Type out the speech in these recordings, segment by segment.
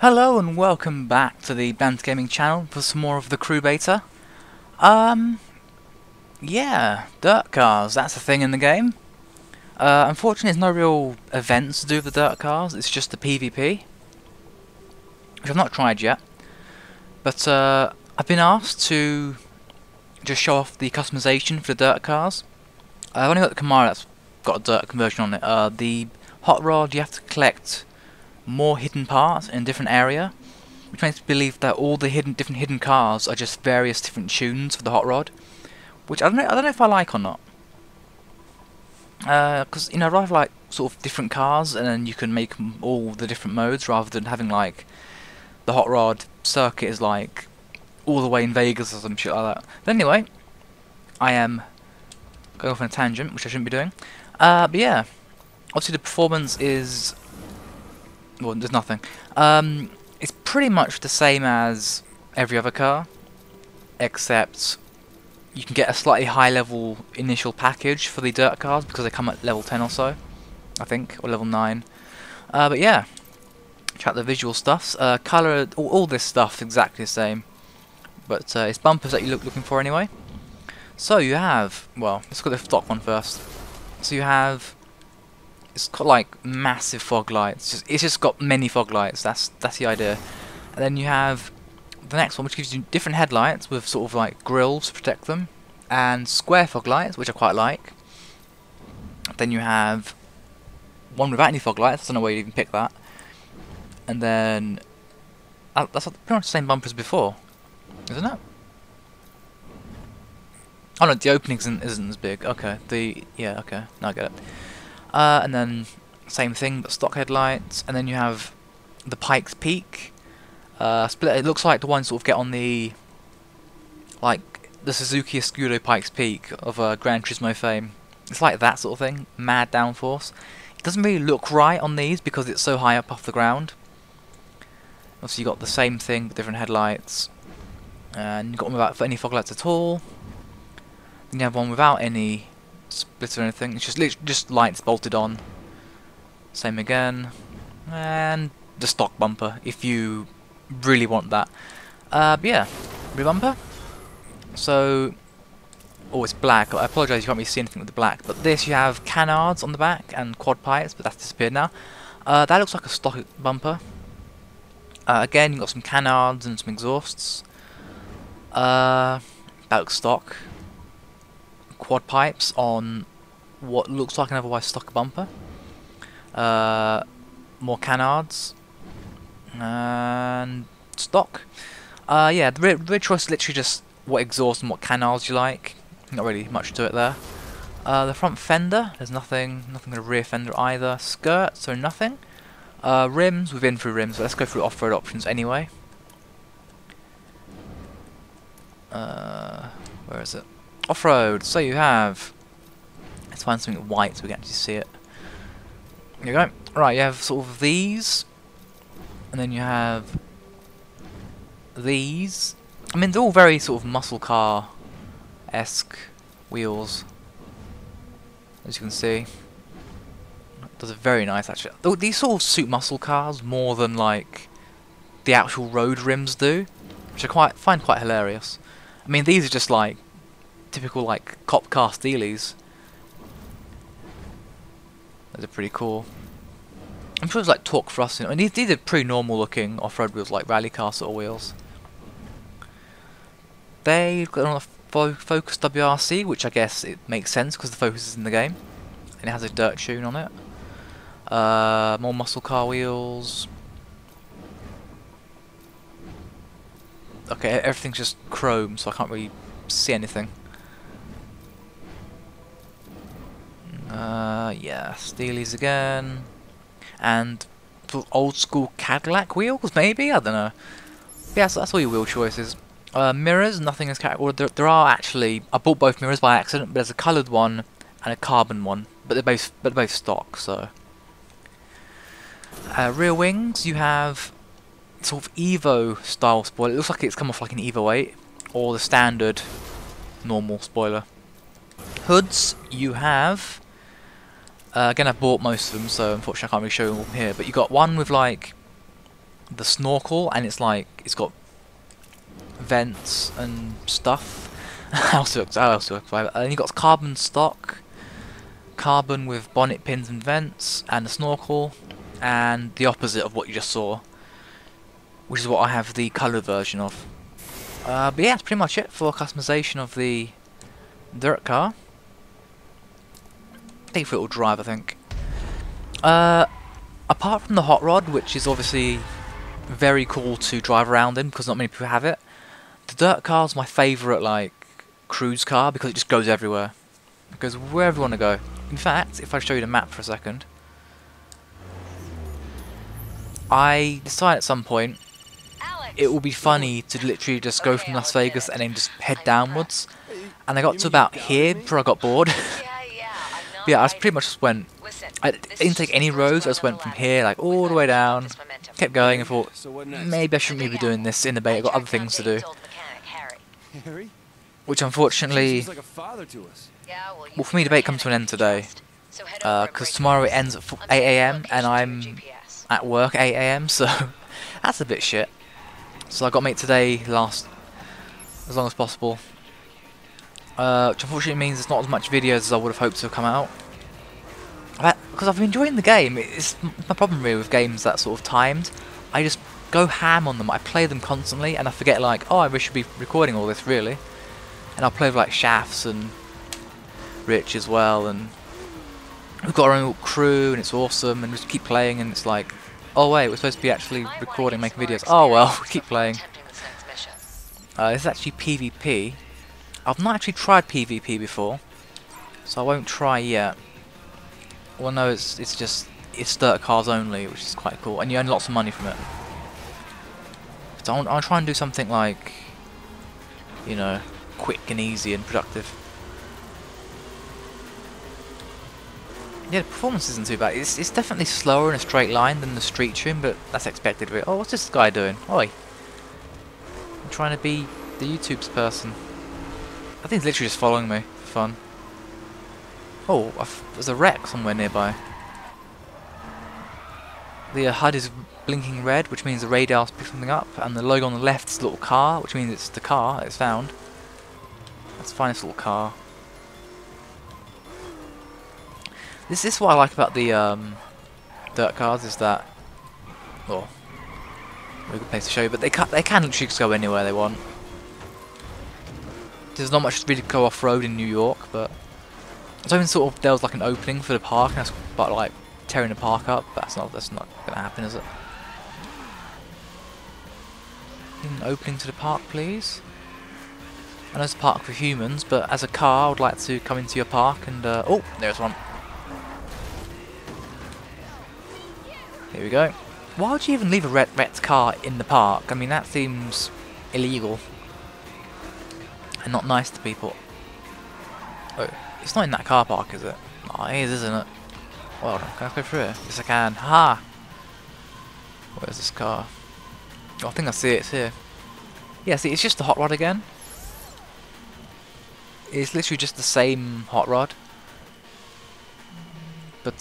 Hello and welcome back to the BanterGamingChannel for some more of the crew beta. Yeah, dirt cars, that's a thing in the game. Unfortunately there's no real events to do with the dirt cars, it's just the PvP, which I've not tried yet. But I've been asked to just show off the customization for the dirt cars. I've only got the Camaro that's got a dirt conversion on it. The hot rod, you have to collect more hidden parts in a different area, which makes me believe that all the different hidden cars are just various different tunes for the hot rod, which I don't know if I like or not. Because I'd rather like sort of different cars, and then you can make all the different modes rather than having like the hot rod circuit is like all the way in Vegas or some shit like that. But anyway, I am going off on a tangent, which I shouldn't be doing. But yeah, obviously the performance is. Well, there's nothing. It's pretty much the same as every other car, except you can get a slightly high level initial package for the dirt cars because they come at level 10 or so, I think, or level 9. But yeah, check out the visual stuffs. Colour, all this stuff exactly the same, but it's bumpers that you're looking for anyway. So you have, well, let's look at the stock one first. So you have. It's got like massive fog lights. It's just got many fog lights. That's the idea. And then you have the next one, which gives you different headlights with sort of like grills to protect them, and square fog lights, which I quite like. Then you have one without any fog lights. I don't know where you even pick that. And then that's pretty much the same bumper as before, isn't it? Oh no, the opening isn't as big. Okay, okay, now I get it. And then same thing, but stock headlights. And then you have the Pikes Peak split. It looks like the one sort of get on the Suzuki Escudo Pikes Peak of Gran Turismo fame. It's like that sort of thing, mad downforce. It doesn't really look right on these because it's so high up off the ground. Obviously you got the same thing but different headlights, and you got one without any fog lights at all. Then you have one without any split or anything. It's just lights bolted on. Same again, and the stock bumper if you really want that. But yeah, rear bumper. So, oh, it's black. I apologise, you can't really see anything with the black. But this, you have canards on the back and quad pipes, but that's disappeared now. That looks like a stock bumper. Again, you've got some canards and some exhausts. That looks stock. Quad pipes on what looks like an otherwise stock bumper. More canards and stock. Yeah, the rear choice is literally just what exhaust and what canards you like. Not really much to it there. The front fender, there's nothing in the rear fender either. Skirt, so nothing. Rims, we've been through rims, so let's go through off-road options anyway. Where is it? Off-road, so you have, let's find something white so we can actually see it. There you go. Right, you have sort of these, and then you have these. I mean, they're all very sort of muscle car-esque wheels, as you can see. Those are very nice, actually. These sort of suit muscle cars more than like the actual road rims do, which I find quite hilarious. I mean, these are just like typical like cop car steelies. Those are pretty cool. I'm sure it's like torque thrusting. I mean, these are pretty normal looking off-road wheels, like rally car sort of wheels. They've got on a Focus WRC, which I guess it makes sense because the Focus is in the game, and it has a dirt tune on it. More muscle car wheels. Okay, everything's just chrome, so I can't really see anything. Yeah, steelies again, and sort of old school Cadillac wheels, maybe? I don't know. Yeah, so that's all your wheel choices. Mirrors, nothing is Cadillac. Well, there are actually. I bought both mirrors by accident, but there's a coloured one and a carbon one, but they're both stock. So, rear wings, you have sort of Evo style spoiler. It looks like it's come off like an Evo 8 or the standard normal spoiler. Hoods, you have. Again, I've bought most of them, so unfortunately I can't really show them all here. But you got one with like the snorkel, and it's like it's got vents and stuff. How else to explain it? And you got carbon stock, carbon with bonnet pins and vents, and the snorkel, and the opposite of what you just saw, which is what I have the coloured version of. But yeah, that's pretty much it for customization of the dirt car. Take for it will drive, I think. Apart from the hot rod, which is obviously very cool to drive around in because not many people have it, the dirt car is my favourite like cruise car because it just goes everywhere. It goes wherever you want to go. In fact, if I show you the map for a second, I decided at some point it will be funny to literally just go from Las Vegas and then just head downwards. And I got to about here before I got bored. But yeah, I pretty much just went. I didn't take any roads. I just went from here like all the way down. Kept going and thought maybe I shouldn't be doing this in the bay. I've got other things to do. Which unfortunately, well, for me the debate comes to an end today. Because tomorrow it ends at 8 AM and I'm at work at 8 AM, so that's a bit shit. So I got to make today last as long as possible. Which unfortunately means there's not as much videos as I would have hoped to have come out. Because I've been enjoying the game. It's my problem really with games that sort of timed. I just go ham on them. I play them constantly and I forget like, oh, I wish I should be recording all this really. And I'll play with like Shafts and Rich as well, and we've got our own little crew and it's awesome, and we just keep playing and it's like, oh wait, we're supposed to be actually recording, making videos. Oh well, we keep playing. This is actually PvP. I've not actually tried PvP before, so I won't try yet. Well no, it's dirt cars only, which is quite cool, and you earn lots of money from it. So I'll try and do something like, you know, quick and easy and productive. Yeah, the performance isn't too bad. It's definitely slower in a straight line than the street tune, but that's expected of it. Oh, what's this guy doing? Oi! I'm trying to be the YouTube's person. I think he's literally just following me for fun. Oh, there's a wreck somewhere nearby. The HUD is blinking red, which means the radar's picked something up, and the logo on the left is a little car, which means it's the car it's found. Let's find this little car. This is what I like about the dirt cars, is that, well, a good place to show you, but they can literally just go anywhere they want. There's not much really to go off-road in New York, but it's even sort of, there was like an opening for the park, and that's about like tearing the park up, but that's not gonna happen, is it? An opening to the park, please. I know it's a park for humans, but as a car, I would like to come into your park and oh, there's one. Here we go. Why would you even leave a wrecked car in the park? I mean, that seems illegal and not nice to people. Oh, it's not in that car park, is it? Oh, it is, isn't it? Well, can I go through here? Yes, I can. Ha! Where's this car? Oh, I think I see it. It's here. Yeah, see, it's just the hot rod again. It's literally just the same hot rod, but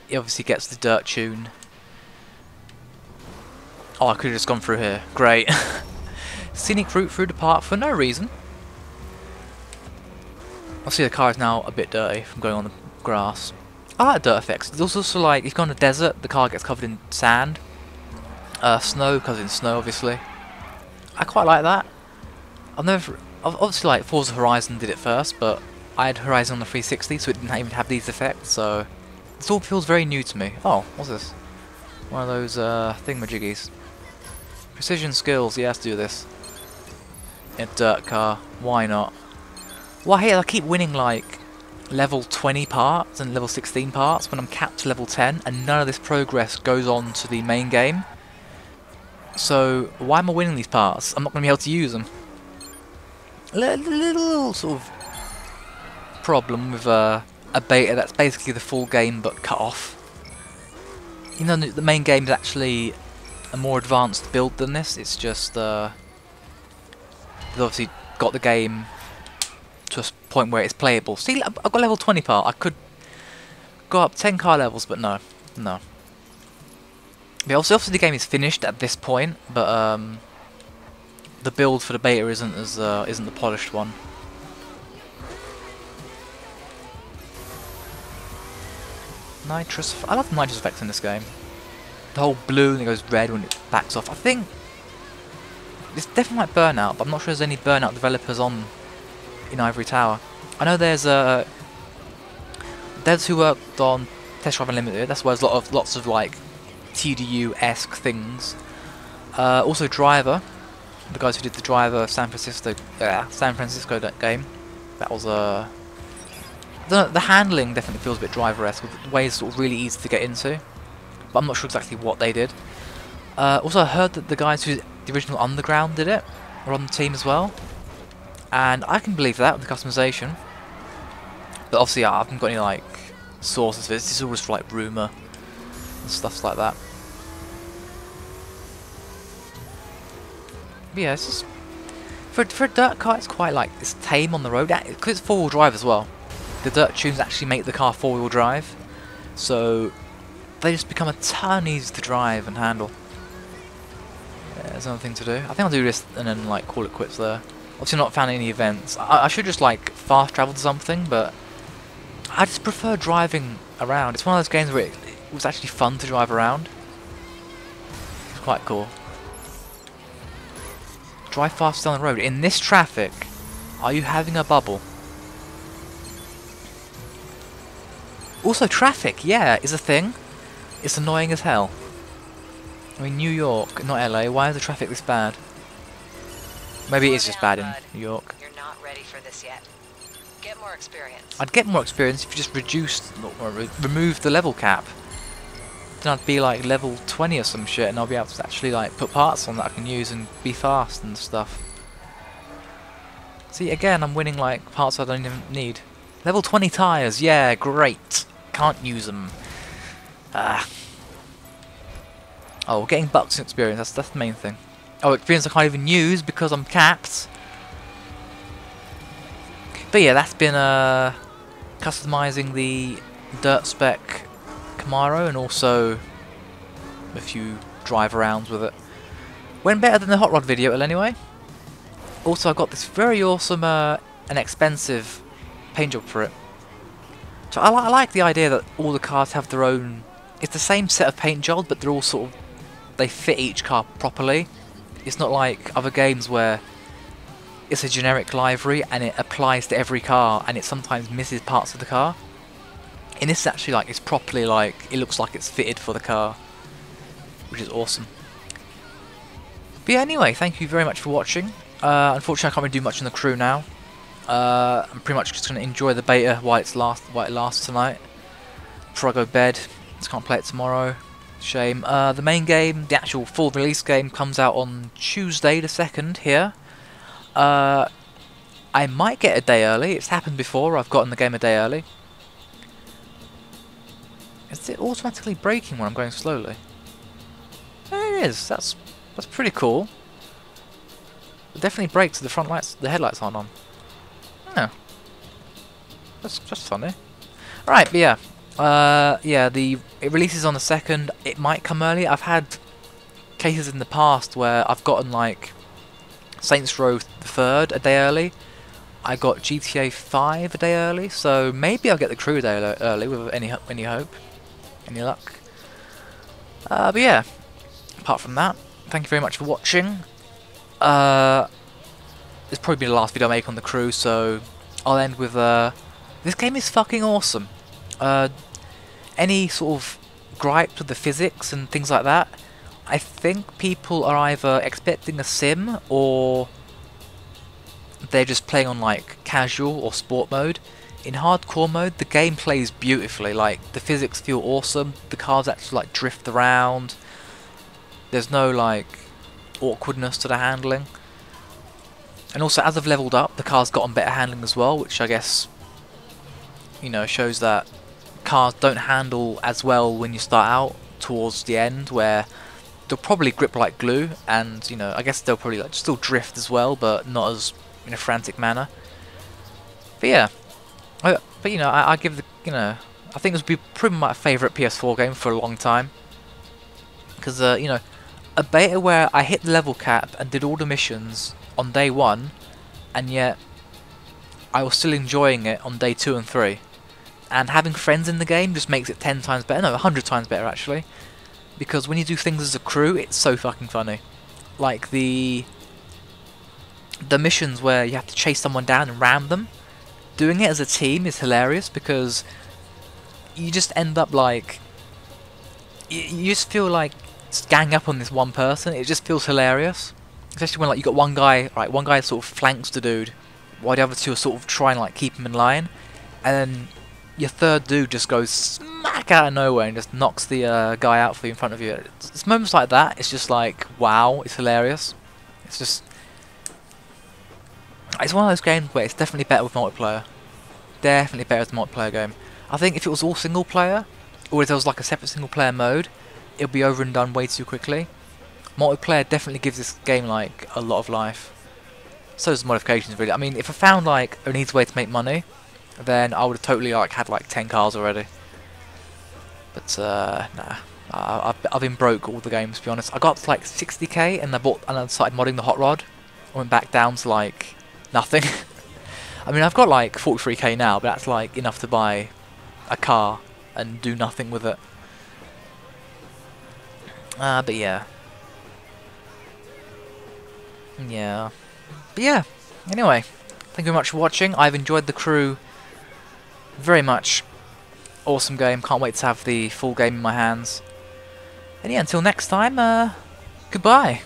it obviously gets the dirt tune. Oh, I could have just gone through here. Great. Scenic route through the park for no reason. Obviously the car is now a bit dirty from going on the grass. I like dirt effects. It's also like, if you go on a desert, the car gets covered in sand. Snow, covered in snow obviously. I quite like that. Obviously like Forza Horizon did it first, but I had Horizon on the 360, so it didn't even have these effects, so this all feels very new to me. Oh, what's this? One of those thingamajiggies. Precision skills, yeah, let's do this. In a dirt car, why not? Well, hey, I keep winning like level 20 parts and level 16 parts when I'm capped to level 10, and none of this progress goes on to the main game. So why am I winning these parts? I'm not going to be able to use them. A little sort of problem with a beta that's basically the full game but cut off. You know, the main game is actually a more advanced build than this. It's just they've obviously got the game to a point where it's playable. See, I've got level 20 part. I could go up 10 car levels, but no. But obviously the game is finished at this point, but the build for the beta isn't the polished one. Nitrous. I love the nitrous effects in this game. The whole blue and it goes red when it backs off. I think it's definitely like Burnout, but I'm not sure there's any Burnout developers on in Ivory Tower. I know there's devs who worked on Test Drive Unlimited. That's where there's lots of like TDU-esque things. Also Driver, the guys who did the Driver San Francisco game. That was the handling definitely feels a bit Driver-esque. The way it's sort of really easy to get into, but I'm not sure exactly what they did. Also, I heard that the guys who did the original Underground did it, were on the team as well, and I can believe that with the customization. But obviously, I haven't got any like sources for this. This is all just for like rumor and stuff like that. But yeah, it's just for a dirt car, it's quite like it's tame on the road because it's four-wheel drive as well. The dirt tunes actually make the car four-wheel drive, so they just become a ton easier to drive and handle. Yeah, there's another thing to do. I think I'll do this and then like call it quits there. Obviously not found any events. I should just like fast travel to something, but I just prefer driving around. It's one of those games where it was actually fun to drive around. It's quite cool. Drive fast down the road. In this traffic, are you having a bubble? Also, traffic, yeah, is a thing. It's annoying as hell. I mean, New York, not LA. Why is the traffic this bad? Maybe it is just bad in New York. You're not ready for this yet. Get more experience. I'd get more experience if you just reduced or removed the level cap. Then I'd be like level 20 or some shit, and I'll be able to actually like put parts on that I can use and be fast and stuff. See, again, I'm winning like parts I don't even need. Level 20 tires, yeah, great. Can't use them. Oh, getting bucks and experience, that's the main thing. Oh, experience I can't even use because I'm capped. But yeah, that's been customizing the dirt-spec Camaro and also a few drive arounds with it. Went better than the hot rod video anyway. Also, I got this very awesome and expensive paint job for it. So I like the idea that all the cars have their own. It's the same set of paint jobs, but they're all sort of they fit each car properly. It's not like other games where it's a generic livery and it applies to every car and it sometimes misses parts of the car. In this, actually, like it's properly like it looks like it's fitted for the car, which is awesome. But yeah, anyway, thank you very much for watching. Unfortunately, I can't really do much in the crew now. I'm pretty much just going to enjoy the beta while it lasts tonight. Before I go to bed, just can't play it tomorrow. Shame. The main game, the actual full release game, comes out on Tuesday the 2nd here. I might get a day early. It's happened before. I've gotten the game a day early. Is it automatically braking when I'm going slowly? There it is. That's pretty cool. It definitely brakes if the front lights, the headlights aren't on. Oh, that's just funny. Right, but yeah, yeah. It releases on the 2nd. It might come early. I've had cases in the past where I've gotten like Saints Row the 3rd a day early. I got GTA 5 a day early, so maybe I'll get the crew a day early with any hope, any luck. But yeah, apart from that, thank you very much for watching. This will probably be the last video I make on the crew, so I'll end with this game is fucking awesome. Any sort of gripes with the physics and things like that, I think people are either expecting a sim or they're just playing on like casual or sport mode. In hardcore mode, the game plays beautifully. Like the physics feel awesome. The cars actually like drift around. There's no like awkwardness to the handling. And also, as I've leveled up, the car's gotten better handling as well, which I guess, you know, shows that cars don't handle as well when you start out towards the end, where they'll probably grip like glue, and you know, I guess they'll probably like still drift as well, but not as in a frantic manner. But yeah, but you know, I give the, you know, I think this would be probably my favourite PS4 game for a long time. Because, you know, a beta where I hit the level cap and did all the missions on day 1, and yet I was still enjoying it on day 2 and 3. And having friends in the game just makes it 10 times better, no, 100 times better actually. Because when you do things as a crew, it's so fucking funny. Like the missions where you have to chase someone down and ram them, doing it as a team is hilarious because you just end up like, you just feel like just gang up on this one person. It just feels hilarious, especially when like you got one guy, right? One guy sort of flanks the dude, while the other two are sort of trying to like keep him in line, and then your third dude just goes smack out of nowhere and just knocks the guy out for you in front of you. It's moments like that. It's just like wow, it's hilarious. It's just, it's one of those games where it's definitely better with multiplayer. Definitely better as a multiplayer game. I think if it was all single player, or if there was like a separate single player mode, it would be over and done way too quickly. Multiplayer definitely gives this game like a lot of life. So does modifications really. I mean, if I found like an easy way to make money, then I would have totally like had like 10 cars already. But nah, I've been broke all the games to be honest. I got to like 60k and I started modding the hot rod. I went back down to like nothing. I mean, I've got like 43k now, but that's like enough to buy a car and do nothing with it. But yeah. Yeah. But yeah, anyway, thank you very much for watching. I've enjoyed the crew very much. Awesome game, can't wait to have the full game in my hands. And yeah, until next time, goodbye.